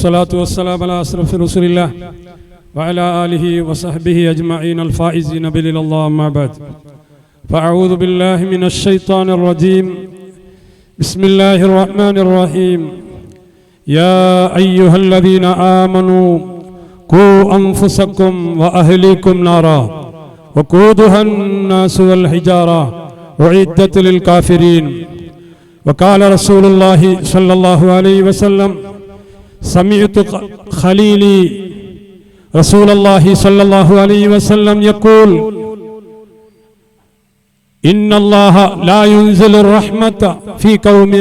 والصلاة والسلام على أشرف رسول الله وعلى آله وصحبه أجمعين الفائزين بإذن الله أما بعد فأعوذ بالله من الشيطان الرجيم بسم الله الرحمن الرحيم يا أيها الذين آمنوا قوا أنفسكم وأهليكم نارا وقودها الناس والحجارة أعدت للكافرين وقال رسول الله صلى الله عليه وسلم سمعت خليلي رسول الله صلى الله عليه وسلم يقول إن الله لا ينزل الرحمة في قوم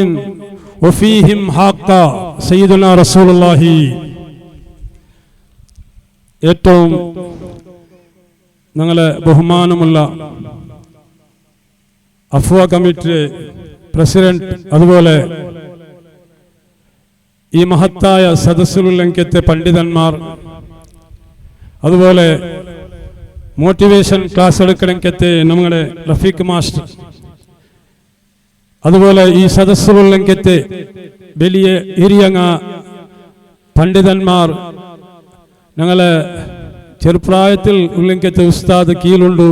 وفيهم حقا سيدنا رسول الله. ഏറ്റവും ഞങ്ങളെ ബഹുമാനമുള്ള അഫ്വ കമ്മിറ്റി പ്രസിഡന്റ്, അതുപോലെ ഈ മഹത്തായ സദസ്സിലുള്ളത്തെ പണ്ഡിതന്മാർ, അതുപോലെ മോട്ടിവേഷൻ ക്ലാസ് എടുക്കണക്കത്തെ നമ്മുടെ റഫീഖ് മാസ്റ്റർ, അതുപോലെ ഈ സദസ്സിലുള്ളത്തെ വലിയ ഹിരിയങ്ങ പണ്ഡിതന്മാർ, ഞങ്ങളെ ചെറുപ്രായത്തിൽ ഉള്ളത്തെ ഉസ്താദ് കീഴുണ്ടു,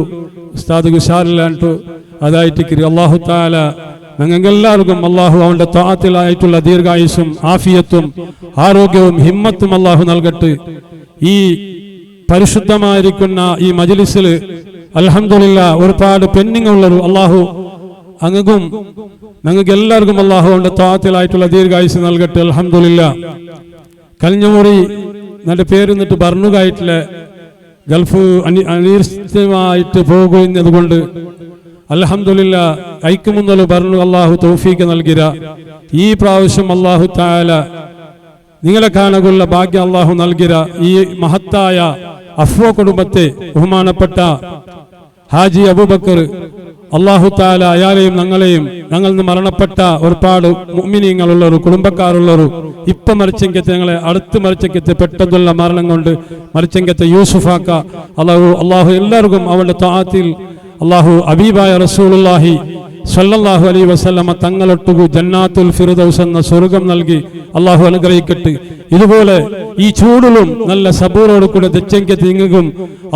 ഉസ്താദ് ഉഷാറില്ലാണ്ടു അതായിട്ട് അല്ലാഹു തആല ഞങ്ങൾക്കെല്ലാവർക്കും അല്ലാഹു അവന്റെ ത്വാഅത്തിലായിട്ടുള്ള ദീർഘായുസ്സും ആഫിയത്തും ആരോഗ്യവും ഹിമ്മത്തും അല്ലാഹു നൽകട്ടെ. ഈ പരിശുദ്ധമായിരിക്കുന്ന ഈ മജ്ലിസിൽ അൽഹംദുലില്ലാ ഒരുപാട് പെൻഡിങ് ഉള്ളൊരു അല്ലാഹു അങ്ങും ഞങ്ങൾക്ക് എല്ലാവർക്കും അല്ലാഹു അവന്റെ ത്വാഅത്തിലായിട്ടുള്ള ദീർഘായുസ്സ് നൽകട്ടെ. അൽഹംദുലില്ലാ. കഴിഞ്ഞ മുറി നല്ല പേരുന്നിട്ട് ഭരണുകായിട്ടില്ല ഗൾഫ് അനിശ്ചിതമായിട്ട് പോകുന്നത് കൊണ്ട് അൽഹംദുലില്ലാ ഐക്യമുന്നല് പറഞ്ഞു അല്ലാഹു തൗഫീഖ് നൽകിര. ഈ പ്രാവശ്യം അല്ലാഹു തആല നിങ്ങളെ കാണുള്ള ഭാഗ്യം അല്ലാഹു നൽകിര. ഈ മഹത്തായ അഫ്വ കുടുംബത്തെ ബഹുമാനപ്പെട്ട ഹാജി അബൂബക്കർ അല്ലാഹു തആല അയാളെയും ഞങ്ങളിൽ നിന്ന് മരണപ്പെട്ട ഒരുപാട് മുഅ്മിനീങ്ങളുള്ളൊരു കുടുംബക്കാരുള്ളൊരു ഇപ്പം മരിച്ചെങ്കത്തെ ഞങ്ങളെ അടുത്ത് മരിച്ചെങ്കത്തെ പെട്ടെന്നുള്ള മരണം കൊണ്ട് മരിച്ചെങ്കത്തെ യൂസുഫാക്ക അല്ലാഹു എല്ലാവർക്കും അവരുടെ ത്വാഅത്തിൽ അല്ലാഹു ഹബീബായ റസൂലുള്ളാഹി സ്വല്ലല്ലാഹു അലൈഹി വസല്ലമ തങ്ങളൊട്ടുകു ജന്നാത്തുൽ ഫിർദൗസ് എന്ന സ്വർഗ്ഗം നൽകി അല്ലാഹു അനുഗ്രഹിക്കട്ടെ. ഇതുപോലെ ഈ ചൂടിലും നല്ല സബൂറോട് കൂടെ തെച്ചെങ്കത്തെ ഇങ്ങും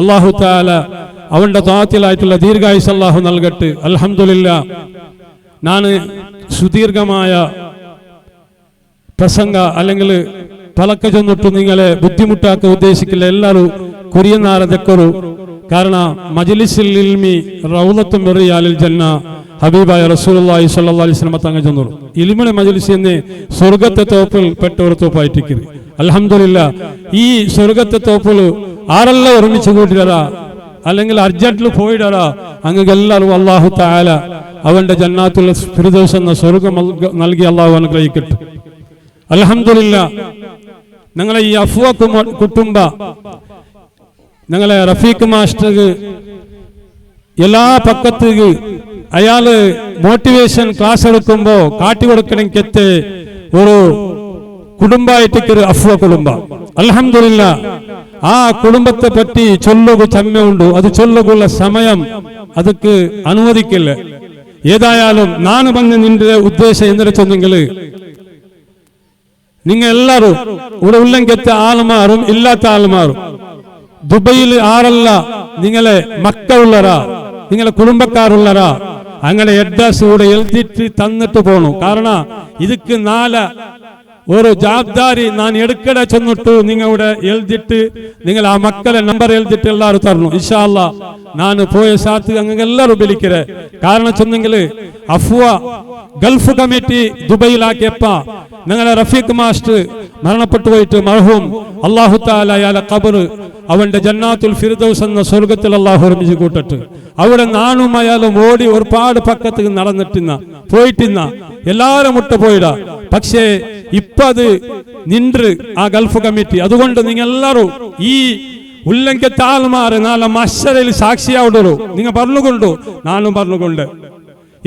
അല്ലാഹു തആല അവന്റെ ത്വാഅത്തിലായിട്ടുള്ള ദീർഘായുസ്സ് അല്ലാഹു നൽകട്ടെ. അൽഹംദുലില്ലാ. ഞാൻ സുദീർഘമായ പ്രസംഗ അല്ലെങ്കിൽ പലക്ക ചെന്നിട്ട് നിങ്ങളെ ബുദ്ധിമുട്ടാക്കാൻ ഉദ്ദേശിക്കില്ല. എല്ലാവരും കുരിയനാരതെക്കൊരു കാരണം മജ്ലിസുൽ ഇൽമി റൗളത്തും മിൻ റിയാലിൽ ജന്ന ഹബീബായ റസൂലുള്ളാഹി സ്വല്ലല്ലാഹു അലൈഹി വസല്ലം തങ്ങൾ ചെന്നു ഇൽമിനെ മജ്ലിസിനെ സ്വർഗ്ഗത്തെ തോപ്പിൽ പെട്ട ഒരു തോപ്പായിട്ടിരിക്കുന്നു. അൽഹംദുലില്ലാ. ഈ സ്വർഗ്ഗത്തെ തോപ്പിൽ ആരെല്ലാം ഒരുമിച്ച് കൂട്ടിടാ അല്ലെങ്കിൽ അർജന്റിൽ പോയിടാ അങ്ങ് എല്ലാവരും അല്ലാഹു തആല അവന്റെ ജന്നാത്തുൽ ഫിർദൗസ് എന്ന സ്വർഗ്ഗം നൽകി അല്ലാഹു അനുഗ്രഹിക്കട്ടെ. അൽഹംദുലില്ലാ. ഞങ്ങളെ ഈ അഫ്വ കുടുംബ ഞങ്ങളെ റഫീഖ് മാസ്റ്റർ എല്ലാ പക്കത്തേക്ക് അയാള് മോട്ടിവേഷൻ ക്ലാസ് എടുക്കുമ്പോ കാട്ടിക്കൊടുക്കണമെങ്കിൽ ഒരു കുടുംബമായിട്ട് അഫ്വ കുടുംബ. അൽഹംദുലില്ലാ. ആ കുടുംബത്തെ പറ്റി ചൊല്ലുക ചമ്മയുണ്ട്, അത് ചൊല്ലുകുള്ള സമയം അതൊക്കെ അനുവദിക്കില്ല. ഏതായാലും ഞാൻ വന്ന് നിന്റെ ഉദ്ദേശം എന്തെച്ചെന്നെങ്കിൽ നിങ്ങൾ എല്ലാവരും ഇവിടെ ഉള്ളെങ്കത്തെ ആൾമാറും ഇല്ലാത്ത ആൾമാറും ദുബൈയിൽ ആറല്ല നിങ്ങളെ മക്കളുള്ളരാ നിങ്ങളെ കുടുംബക്കാരുള്ളരാ അങ്ങനെ അഡ്രസ് ഇവിടെ എഴുതിട്ട് തന്നിട്ട് പോണു. കാരണം ഇതൊക്കെ ഒരു ജവാബ്ദാരി ഞാൻ എടുക്കട ചെന്നിട്ടു നിങ്ങളുടെ എഴുതിട്ട് നിങ്ങൾ ആ മക്കളെ നമ്പർ എഴുതിട്ട് എല്ലാവരും തരണം. ഇൻഷാ അല്ലാ ഞാൻ പോയ സാത്ത് അങ്ങനെ എല്ലാവരും വിളിക്കരെ. കാരണം ചെന്നെങ്കിൽ അഫ്വ ഗൾഫ് കമ്മിറ്റി ദുബൈയിലാക്കിയപ്പ ഞങ്ങളെ റഫീഖ് മാസ്റ്റർ മരണപ്പെട്ടു പോയിട്ട് മർഹൂം അല്ലാഹു തആല അയാളെ ഖബർ അവന്റെ ജന്നാത്തുൽ ഫിർദൗസ് എന്ന സ്വർഗ്ഗത്തിൽ അല്ലാഹു ഒരുമിച്ച് കൂട്ടട്ടെ. അവിടെ നാനും അയാളും ഓടി ഒരുപാട് പക്കത്ത് നടന്നിട്ടിന്ന പോയിട്ടിന്ന എല്ലാരും മുട്ട പോയിടാ. പക്ഷേ ഇപ്പൊ അത് നിன்று ആ ഗൾഫ് കമ്മിറ്റി. അതുകൊണ്ട് നിങ്ങൾ എല്ലാവരും ഈ ഉള്ളെങ്കത്തെ ആൾമാര് നാളെ മഹ്ശറിൽ സാക്ഷിയാവിടൂ. നിങ്ങൾ പറഞ്ഞുകൊണ്ടു നാനും പറഞ്ഞുകൊണ്ട്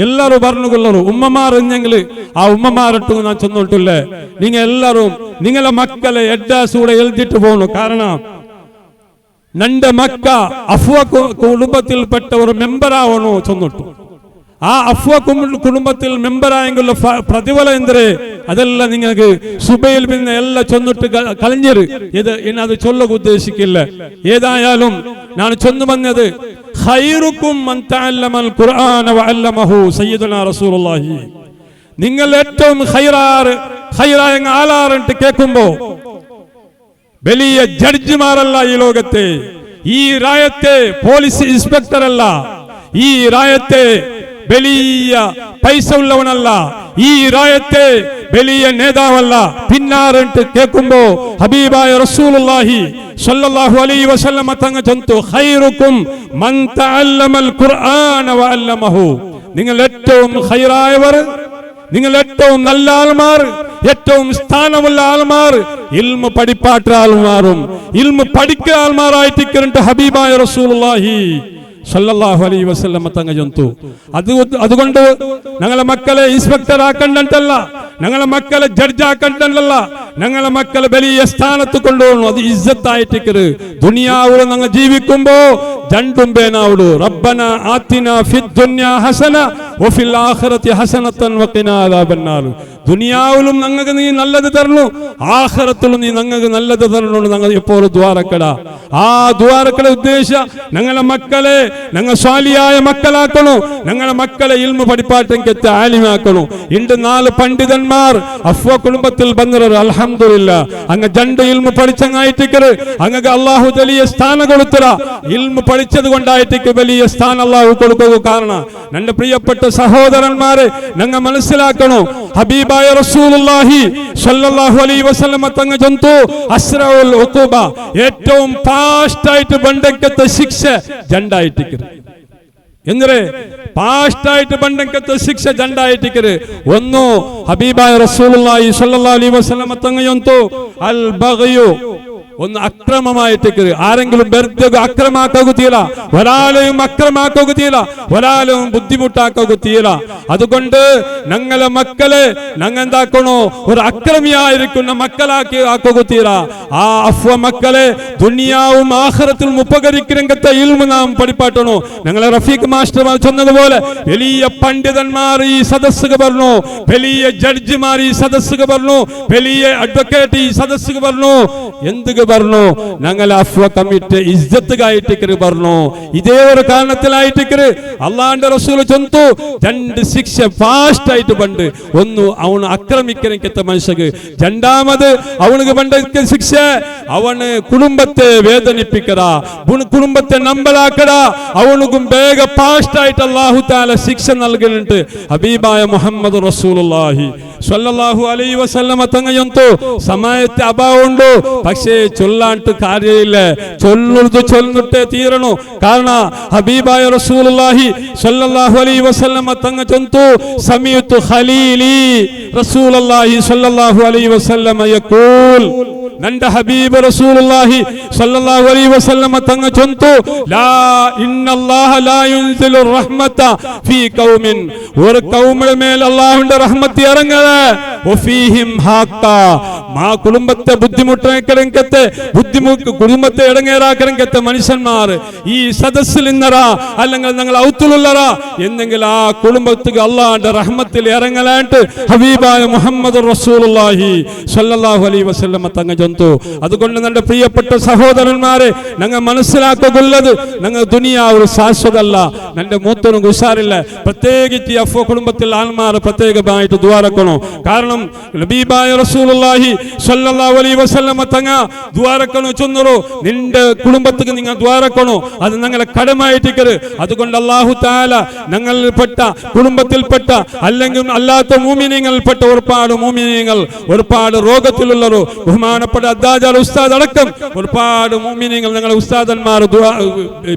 എല്ലാരും പറഞ്ഞുകൊള്ളു. ഉമ്മമാർ എന്നെങ്കിൽ ആ ഉമ്മമാരട്ടു ഞാൻ ചെന്നോട്ടില്ലേ. നിങ്ങൾ എല്ലാരും നിങ്ങളെ മക്കളെ എഡ്ഡാസൂടെ എഴുതിട്ട് പോകണു. കാരണം നന്റെ മക്ക അഫ്വ കുടുംബത്തിൽപ്പെട്ട ഒരു മെമ്പറാവണോ ചെന്നിട്ടു. ആ അഫ്വ കുടുംബത്തിൽ മെമ്പറായെങ്കിലുള്ള പ്രതിഫലം എന്തേ അതെല്ലാം നിങ്ങൾക്ക് സുബൈൽ പിന്നെ എല്ലാം ചൊന്നിട്ട് കളഞ്ഞത് ഇത് ഇനി അത് ചൊല്ലുക ഉദ്ദേശിക്കില്ല. ഏതായാലും ഞാൻ ചൊന്നു വന്നത് ഖൈറുക്കും മൻ തഅല്ലമൽ ഖുർആന വഅല്ലമഹു സയ്യിദുനാ റസൂലുള്ളാഹി. നിങ്ങൾ ഏറ്റവും ഖൈറായ ആളാറിട്ട് കേൾക്കുമ്പോ വലിയ ജഡ്ജിമാരല്ല ഈ ലോകത്തെ, ഈ രായത്തെ പോലീസ് ഇൻസ്പെക്ടർ അല്ല, ഈ രായത്തെ വലിയ പൈസ ഉള്ളവനല്ല, ഈ രായത്തെ വലിയ നേതാവല്ല. പിന്നാറിട്ട് കേൾക്കുമ്പോ ഹബീബായ റസൂലുള്ളാഹി സ്വല്ലല്ലാഹു അലൈഹി വസല്ലമ തങ്ങൾ ചൊന്നു ഖൈറുക്കും മൻ തഅല്ലമൽ ഖുർആന വഅല്ലമഹു. നിങ്ങൾ ഏറ്റവും ഖൈറായവർ, നിങ്ങൾ ഏറ്റവും നല്ല ആൾമാർ, ഏറ്റവും സ്ഥാനമുള്ള ആൾമാർ ഇൽമു പഠിപ്പാട്ട ആൾമാരും ഇൽമു പഠിക്കുന്ന ആൾമാരായിട്ട് ഹബീബായ റസൂലുള്ളാഹി സല്ലല്ലാഹു അലൈഹി വസല്ലമ തങ്ങൾ ചൊന്നു. അതുകൊണ്ട് ഞങ്ങളെ മക്കളെ ഇൻസ്പെക്ടർ ആക്കണ്ടല്ല, ഞങ്ങളെ മക്കളെ ജഡ്ജ് ആക്കണ്ടല്ല, ഞങ്ങളെ മക്കളെ വലിയ സ്ഥാനത്ത് കൊണ്ടുപോകണം. അത് ഇസ്സത്തായിട്ട് ദുനിയാവിൽ ഞങ്ങൾ ജീവിക്കുമ്പോ രണ്ടും പേനാവുള്ളൂ. റബ്ബന ആതിന ഫിദ് ദുനിയ ഹസന വഫിൽ ആഖിറതി ഹസനതൻ വഖിനാ അദാബന്നാർ. ദുനിയാവിലും ഞങ്ങൾക്ക് നീ നല്ലത് തരണു, ആഖിറത്തിലും നീ ഞങ്ങൾക്ക് നല്ലത് തരണു. ഞങ്ങൾ എപ്പോഴും ദ്വാരക്കട. ആ ദ്വാരക്കട ഉദ്ദേശം ഞങ്ങളെ മക്കളെ ഞങ്ങൾ സ്വാലിയായ മക്കളാക്കണു, ഞങ്ങളെ മക്കളെ ഇൽമു പഠിപ്പാട്ടെങ്കെത്ത് ആലിമാക്കണു. ഇണ്ട് 4 പണ്ഡിതന്മാർ അഫ്വ കുടുംബത്തിൽ വന്നത് അൽഹംദുലില്ലാ. അങ്ങ് രണ്ട് ഇൽമു പഠിച്ചങ്ങായിട്ടിക്കറ് അങ്ങക്ക് അല്ലാഹു വലിയ സ്ഥാനം കൊടുത്തറ. ഇൽമു പഠിച്ചത് കൊണ്ടായിട്ട് വലിയ സ്ഥാനം അല്ലാഹു കൊടുക്കുക. കാരണം എൻ്റെ പ്രിയപ്പെട്ട സഹോദരന്മാരെ ഞങ്ങൾ മനസ്സിലാക്കണു, ഹബീബായ റസൂലുള്ളാഹി സ്വല്ലല്ലാഹു അലൈഹി വസല്ലമ തങ്ങൾ ചൊന്നു അസ്റഉൽ ഉഖൂബ, ഏറ്റവും ഫാസ്റ്റ് ആയിട്ട് ബണ്ടക്കത്തെ ശിക്ഷ ജണ്ടായിട്ട് എന്തിരെ ഫാസ്റ്റായിട്ട് ബണ്ടക്കത്തെ ശിക്ഷ ജണ്ടായിട്ട് ഒന്നു ഹബീബായ റസൂലുള്ളാഹി സ്വല്ലല്ലാഹു അലൈഹി വസല്ലമ തങ്ങൾ ചൊന്നു അൽ ബഗ്യു, ഒന്ന് അക്രമമായിട്ട് ആരെങ്കിലും വെറുതെ അക്രമാക്കുക, ഒരാളെയും അക്രമാക്കുക, ഒരാളും ബുദ്ധിമുട്ടാക്കുക. അതുകൊണ്ട് ഞങ്ങളെ മക്കളെ ഞങ്ങൾ എന്താക്കണോ ഒരു അക്രമിയായിരിക്കുന്ന മക്കളാക്കി ആക്കുക. ആ അഫ്വ മക്കളെ ദുനിയാവും ആഖിറത്തിലും ഉപകരിക്കുന്ന ഇൽമു നാം പഠിപ്പാട്ടണോ. ഞങ്ങളെ റഫീഖ് മാസ്റ്റർ ചൊന്നതുപോലെ വലിയ പണ്ഡിതന്മാർ ഈ സദസ്സുക പറഞ്ഞു, വലിയ ജഡ്ജിമാർ ഈ സദസ്സുക പറഞ്ഞു, വലിയ അഡ്വക്കേറ്റ് ഈ സദസ്സുക പറഞ്ഞു. എന്തുക പറഞ്ഞു? ഞങ്ങൾ അഫ്വ കമ്മിറ്റി ഇസ്സത്തുകായിട്ട് പറഞ്ഞു. ഇതേ ഒരു കാരണത്തിലായിട്ട് അള്ളാന്റെ റസൂൽ ചൊന്നു രണ്ട് ശിക്ഷ ഫാസ്റ്റ് ആയിട്ട് പണ്ട്. ഒന്ന് അവന് ആക്രമിക്കുന്ന മനുഷ്യക്ക്, രണ്ടാമത് അവനക്ക് പണ്ട ശിക്ഷ അവന് കുടുംബത്തെ വേദനിപ്പിക്കടാ, കുടുംബത്തെ നമ്പലാക്കടാ. അവനുക്കും വേഗ ഫാസ്റ്റ് ആയിട്ട് അല്ലാഹു തആല ശിക്ഷ നൽകുന്നുണ്ട്. ഹബീബായ മുഹമ്മദ് റസൂലുള്ളാഹി സ്വല്ലല്ലാഹു അലൈഹി വസല്ലമ തങ്ങൾ ചൊന്നു സമയത്തെ അഭാവമുണ്ട്, പക്ഷേ ചൊല്ലാണ്ട് കാര്യമില്ല, ചൊല്ലിട്ടേ തീരണു. കാരണം ഹബീബായ റസൂലുള്ളാഹി സ്വല്ലല്ലാഹു അലൈഹി വസല്ലമ തങ്ങൾ ചൊന്നു സമീഅതു ഖലീലി റസൂലുള്ളാഹി സ്വല്ലല്ലാഹു അലൈഹി വസല്ലമ യഖൂൽ, നന്റെ ഹബീബ് റസൂലുള്ളാഹി സ്വല്ലല്ലാഹു അലൈഹി വസല്ലമ തങ്ങൾ ചൊന്നു ലാ ഇന്നല്ലാഹ ലാ യുൻസിലു റഹ്മത ഫീ ഖൗമിൻ, ഒരു ഖൗമിന്റെ മേൽ അല്ലാഹുവിന്റെ റഹ്മത്ത് ഇറങ്ങുക വഫീഹിം ഹഖ, മാ കുടുംബത്തെ ബുദ്ധിമുട്ടാക്കരങ്കത്തെ കുടുംബത്തെ ഇടങ്ങേറാക്കരങ്കത്തെ മനുഷ്യന്മാർ ഈ സദസ്സിൽ ഇന്നറ അല്ലെങ്കിൽ ഞങ്ങൾ ഔത്തുലുള്ളറ എന്നെങ്കിൽ ആ കുടുംബത്തിക്ക് അല്ലാഹുവിന്റെ റഹ്മത്തിൽ ഇറങ്ങലായിട്ട് ഹബീബായ മുഹമ്മദ് റസൂലുള്ളാഹി സ്വല്ലല്ലാഹു അലൈഹി വസല്ലമ തങ്ങൾ ചൊന്നു. അതുകൊണ്ട് നമ്മുടെ പ്രിയപ്പെട്ട സഹോദരന്മാരെ ഞങ്ങൾ മനസ്സിലാക്കുള്ളത്, ഞങ്ങൾ ദുനിയാവ് ശാശ്വതമല്ല, എൻ്റെ മൂത്തനും ഉഷാറില്ല. പ്രത്യേകിച്ച് അഫ്വ കുടുംബത്തിൽ ആൾമാർ പ്രത്യേകമായിട്ട് ദ്വാരക്കണോ. കാരണം ഹബീബായ റസൂലുള്ളാഹി സ്വല്ലല്ലാഹു അലൈഹി വസല്ലമ തങ്ങൾ ദ്വാരക്കണോ ചൊന്നറോ, നിന്റെ കുടുംബത്തിക്ക് നിങ്ങൾ ദ്വാരക്കണോ, അത് ഞങ്ങളെ കടമായിട്ടിക്കരുത്. അതുകൊണ്ട് അല്ലാഹു തആല ഞങ്ങളിൽപ്പെട്ട കുടുംബത്തിൽപ്പെട്ട അല്ലെങ്കിൽ അല്ലാത്ത മുഅ്മിനീങ്ങളിൽപ്പെട്ട ഒരുപാട് മുഅ്മിനീങ്ങൾ ഒരുപാട് രോഗത്തിലുള്ളവരോ, ബഹുമാനപ്പെട്ട അദ്ദാജാൽ ഉസ്താദ് അടക്കം ഒരുപാട് മുഅ്മിനീങ്ങൾ ഞങ്ങളെ ഉസ്താദന്മാർ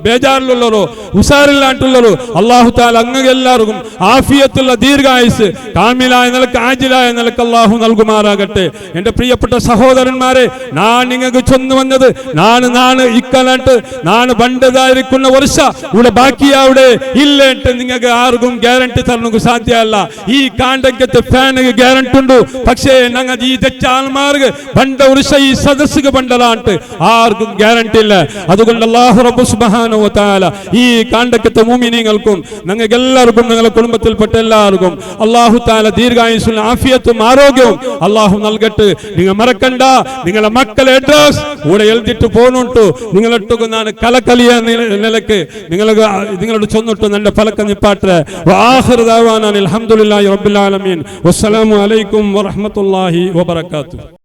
ബേജാറിലുള്ളവരോ ഉസാറില്ലാണ്ടുള്ളവരോ, അല്ലാഹു തആല അങ്ങ് എല്ലാവർക്കും ആഫിയത്തുള്ള ദീർഘായുസ് കാമിലായ നിലക്ക് ആജിലായ നിലക്ക് അല്ലാഹു നൽകുമാറാകട്ടെ. എന്റെ പ്രിയപ്പെട്ട സഹോദരന്മാരെ, ഞാൻ നിങ്ങൾക്ക് ചൊന്നു വന്നത് നാണ് ഇക്കാലത്ത് നാണ് പണ്ടതായിരിക്കുന്ന വർഷ ഇവിടെ ബാക്കിയാവിടെ ഇല്ലേട്ട് നിങ്ങൾക്ക് ആർക്കും ഗ്യാരണ്ടി തരണക്ക് സാധ്യമല്ല. ഈ കാണ്ടക്കത്തെ ഫാനിന് ഗ്യാരണ്ടി ഉണ്ട്. പക്ഷേ ഞങ്ങൾ ഈ തെറ്റാൽമാർക്ക് പണ്ട വർഷ ഈ സദസ്സിക്ക് പണ്ടലാണ്ട് ആർക്കും ഗ്യാരണ്ടി ഇല്ല. അതുകൊണ്ട് അല്ലാഹു റബ്ബ് സുബ്ഹാനഹു വ തആല ഈ കാണ്ടക്കത്തെ മുഅ്മിനീങ്ങൾക്കും നിങ്ങൾക്ക് എല്ലാവർക്കും നിങ്ങളുടെ കുടുംബത്തിൽപ്പെട്ട എല്ലാവർക്കും അല്ലാഹു തആല ദീർഘായുസ്സും ആഫിയത്തും ആരോഗ്യവും അല്ലാഹു നൽകട്ടെ. നിങ്ങൾ മറക്കണ്ട, നിങ്ങളുടെ മക്കളെ അഡ്രസ് ഇവിടെ എഴുതിട്ട് പോന്നുണ്ട്. നിങ്ങളൊട്ടുക്ക് ഞാൻ കലക്കലിയ നിലക്ക് നിങ്ങളോട് ചൊന്നിട്ട് എൻ്റെ പലക്ക നിപ്പാട്ടെ. വആഖിറു ദഅവാനാ അൽഹംദുലില്ലാഹി റബ്ബിൽ ആലമീൻ. വസ്സലാമു അലൈക്കും വറഹ്മത്തുള്ളാഹി വബറകാതുഹു.